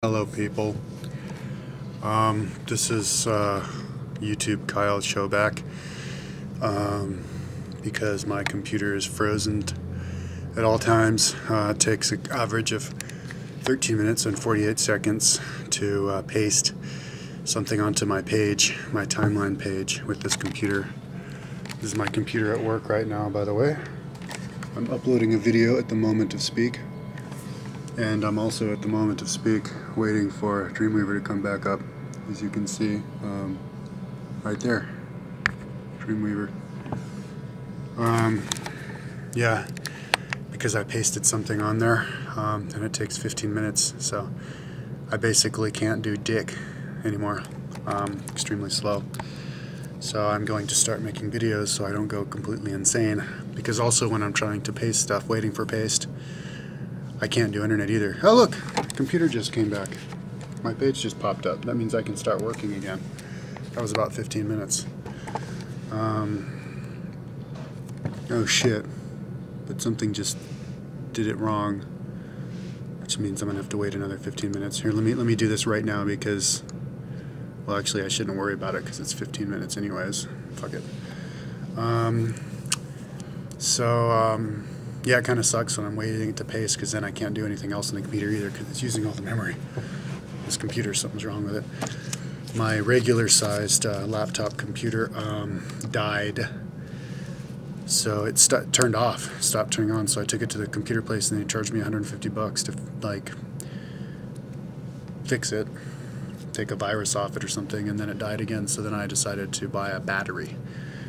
Hello people, this is YouTube Kyle Showback, because my computer is frozen at all times. It takes an average of 13 minutes and 48 seconds to paste something onto my page, my timeline page with this computer. This is my computer at work right now, by the way. I'm uploading a video at the moment of speak. And I'm also, at the moment of speak, waiting for Dreamweaver to come back up. As you can see, right there, Dreamweaver. Yeah, because I pasted something on there, and it takes 15 minutes, so I basically can't do dick anymore. Extremely slow. So I'm going to start making videos so I don't go completely insane. Because also when I'm trying to paste stuff, waiting for paste, I can't do internet either. Oh look, computer just came back. My page just popped up. That means I can start working again. That was about 15 minutes. Oh shit. But something just did it wrong. Which means I'm gonna have to wait another 15 minutes. Here, let me do this right now because, well, actually I shouldn't worry about it because it's 15 minutes anyways. Fuck it. Yeah, it kind of sucks when I'm waiting to paste because then I can't do anything else on the computer either because it's using all the memory. This computer, something's wrong with it. My regular sized laptop computer died, so it turned off, stopped turning on, so I took it to the computer place and they charged me $150 to like fix it, take a virus off it or something, and then it died again, so then I decided to buy a battery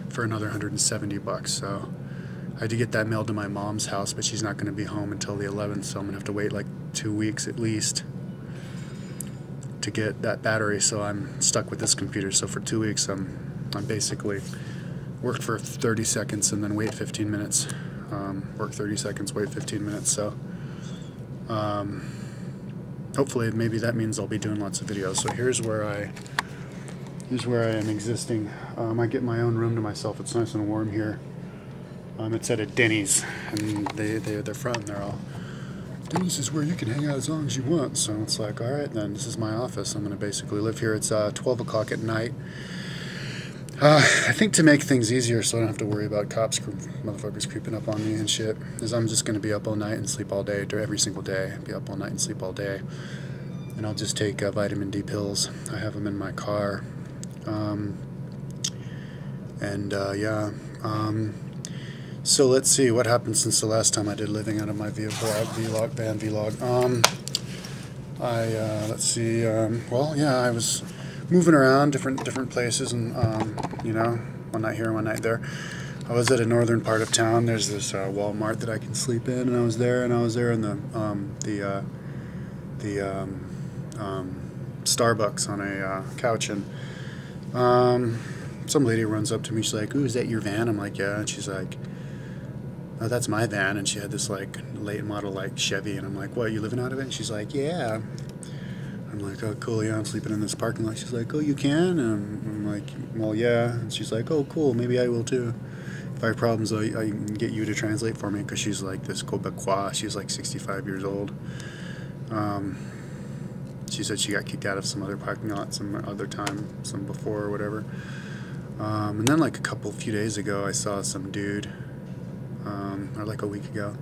for another $170, so I had to get that mailed to my mom's house, but she's not going to be home until the 11th, so I'm going to have to wait like 2 weeks at least to get that battery, so I'm stuck with this computer. So for 2 weeks I'm basically worked for 30 seconds and then wait 15 minutes. Work 30 seconds, wait 15 minutes, so hopefully maybe that means I'll be doing lots of videos. So here's where I am existing. I get my own room to myself. It's nice and warm here. It's at a Denny's, and they're front, and they're all, Denny's is where you can hang out as long as you want. So it's like, all right, then this is my office. I'm going to basically live here. It's 12 o'clock at night. I think to make things easier so I don't have to worry about motherfuckers creeping up on me and shit, is I'm just going to be up all night and sleep all day, every single day. Be up all night and sleep all day. And I'll just take vitamin D pills. I have them in my car. So let's see what happened since the last time I did living out of my van vlog. Let's see. Well, yeah, I was moving around different places, and you know, one night here, one night there. I was at a northern part of town. There's this Walmart that I can sleep in, and I was there in the Starbucks on a couch, and some lady runs up to me. She's like, "Ooh, is that your van?" I'm like, "Yeah," and she's like, "Oh, that's my van," and she had this like late model like Chevy, and I'm like, "What, you living out of it?" And she's like, "Yeah." I'm like, "Oh, cool, yeah, I'm sleeping in this parking lot." She's like, "Oh, you can?" And I'm like, "Well, yeah." And she's like, "Oh, cool, maybe I will too. If I have problems, I can get you to translate for me," because she's like this Quebecois. She's like 65 years old. She said she got kicked out of some other parking lot some other time, some before or whatever. And then like a few days ago, I saw some dude, or like a week ago.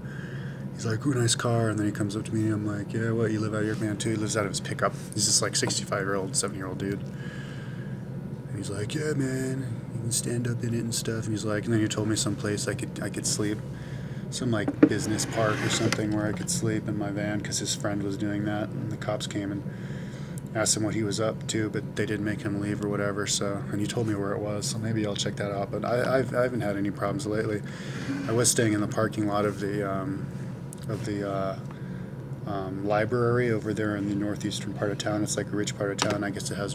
He's like, "Ooh, nice car," and then he comes up to me and I'm like, "Yeah, what, you live out of your van too?" He lives out of his pickup. He's just like 65-year-old, 70-year-old dude. And he's like, "Yeah, man, you can stand up in it and stuff." And he's like, and then he told me some place I could sleep, some like business park or something where I could sleep in my van, because his friend was doing that, and the cops came and asked him what he was up to, but they didn't make him leave or whatever. So, and he told me where it was, so maybe I'll check that out. But I haven't had any problems lately. I was staying in the parking lot of the library over there in the northeastern part of town. It's like a rich part of town. I guess it has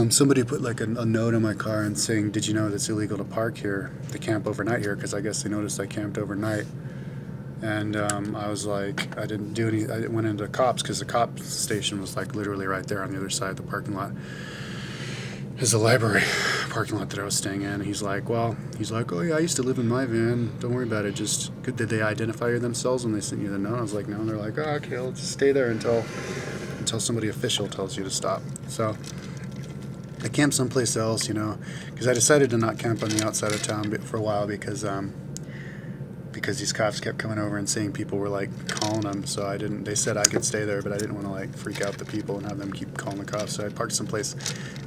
somebody put like a note in my car and saying, "Did you know that it's illegal to park here, to camp overnight here?" Because I guess they noticed I camped overnight. And I was like, I went into the cops, because the cop station was like literally right there on the other side of the parking lot. is the library parking lot that I was staying in. He's like, oh yeah, I used to live in my van. Don't worry about it. Just good. Did they identify themselves when they sent you the note? I was like, no. And they're like, oh, okay, let's just stay there until somebody official tells you to stop. So I camped someplace else, you know, because I decided to not camp on the outside of town for a while because these cops kept coming over and saying people were like calling them. So I didn't. They said I could stay there, but I didn't want to like freak out the people and have them keep calling the cops. So I parked someplace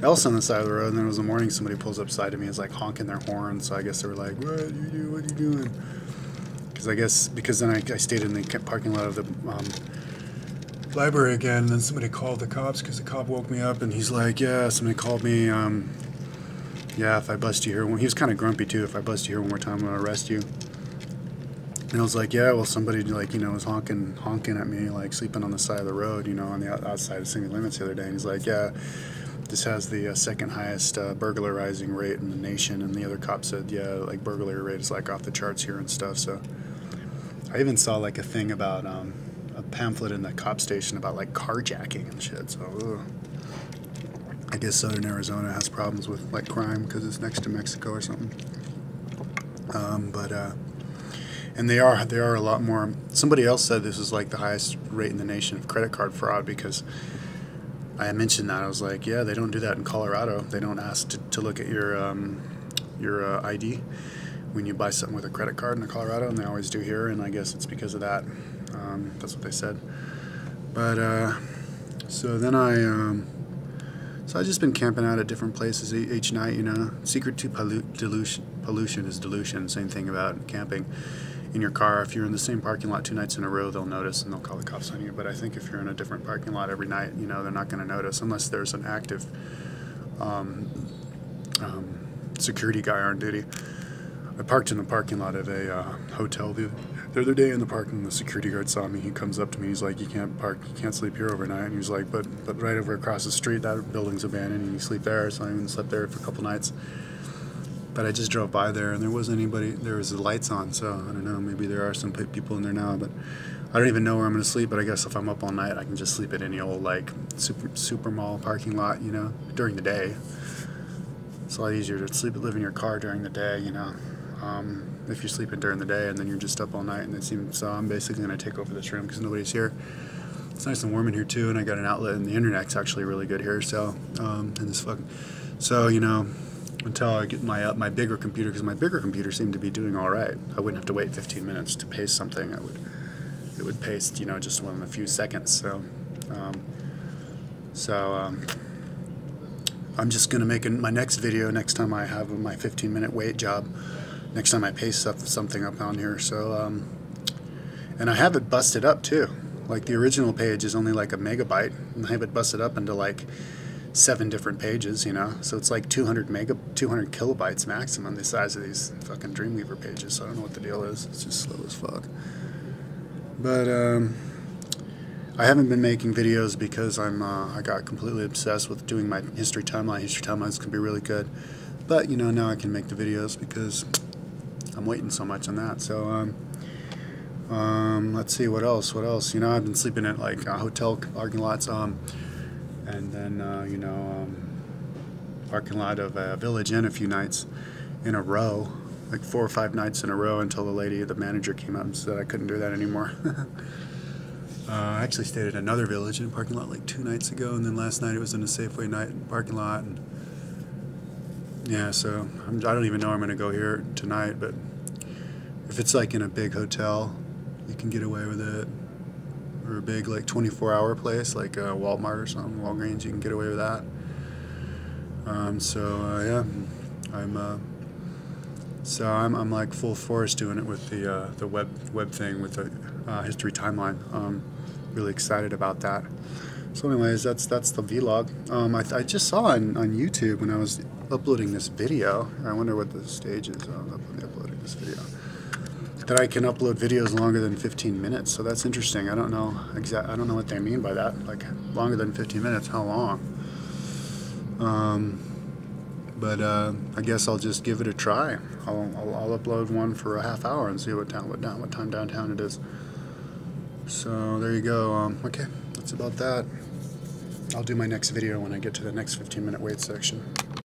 else on the side of the road. And then it was the morning. Somebody pulls up side of me, is like honking their horn. So I guess they were like, "What are you doing?" Because then I stayed in the parking lot of the library again. And then somebody called the cops because the cop woke me up and he's like, "Yeah, somebody called me. Yeah, if I bust you here," he was kind of grumpy too. "If I bust you here one more time, I'm gonna arrest you." And I was like, yeah, well, somebody, like, you know, was honking at me, like, sleeping on the side of the road, you know, on the outside of city limits the other day. And he's like, yeah, this has the second highest burglarizing rate in the nation. And the other cop said, yeah, like, burglary rate is, like, off the charts here and stuff. So I even saw, like, a thing about a pamphlet in the cop station about, like, carjacking and shit. So I guess Southern Arizona has problems with, like, crime because it's next to Mexico or something. And they are a lot more. Somebody else said this is like the highest rate in the nation of credit card fraud, because I mentioned that. I was like, yeah, they don't do that in Colorado. They don't ask to look at your ID when you buy something with a credit card in Colorado, and they always do here. And I guess it's because of that. That's what they said. But so then so I've just been camping out at different places each night. You know, secret to pollution is dilution. Same thing about camping. In your car, if you're in the same parking lot 2 nights in a row, they'll notice and they'll call the cops on you. But I think if you're in a different parking lot every night, you know, they're not going to notice unless there's an active security guy on duty. I parked in the parking lot of a hotel the other day in the parking. The security guard saw me. He comes up to me. He's like, "You can't park. You can't sleep here overnight." And he's like, "But right over across the street, that building's abandoned, and you sleep there." So I even slept there for a couple nights. But I just drove by there, and there wasn't anybody. There was the lights on, so I don't know. Maybe there are some people in there now, but I don't even know where I'm going to sleep. But I guess if I'm up all night, I can just sleep at any old like super mall parking lot, you know, during the day. It's a lot easier to live in your car during the day, you know. If you're sleeping during the day and then you're just up all night, and it seems so. I'm basically going to take over this room because nobody's here. It's nice and warm in here too, and I got an outlet, and the internet's actually really good here. So, you know. Until I get my bigger computer, because my bigger computer seemed to be doing all right. I wouldn't have to wait 15 minutes to paste something. It would paste, you know, just within a few seconds. So, I'm just gonna make my next video next time I have my 15-minute wait job. Next time I paste something up on here. So, and I have it busted up too. Like the original page is only like a megabyte, and I have it busted up into like 7 different pages, you know, so it's like 200 kilobytes maximum, the size of these fucking Dreamweaver pages. So I don't know what the deal is. It's just slow as fuck. But I haven't been making videos because I got completely obsessed with doing my history timeline. History timelines can be really good, but you know, now I can make the videos because I'm waiting so much on that. So let's see what else. You know, I've been sleeping at like hotel parking lots. And then, you know, parking lot of a Village Inn a few nights in a row, like 4 or 5 nights in a row, until the manager came up and said I couldn't do that anymore. I actually stayed at another Village Inn parking lot like 2 nights ago, and then last night it was in a Safeway parking lot. And yeah, so I don't even know I'm going to go here tonight, but if it's like in a big hotel, you can get away with it. Or a big like 24-hour place like Walmart or something, Walgreens, you can get away with that. Yeah, I'm like full force doing it with the web thing with the history timeline. Really excited about that. So anyways, that's the vlog. I just saw on YouTube when I was uploading this video. I wonder what the stage is. I'm uploading this video. That I can upload videos longer than 15 minutes. So that's interesting. I don't know I don't know what they mean by that. Like longer than 15 minutes, how long? I guess I'll just give it a try. I'll upload one for a half hour and see what time downtown it is. So there you go. Okay, that's about that. I'll do my next video when I get to the next 15-minute wait section.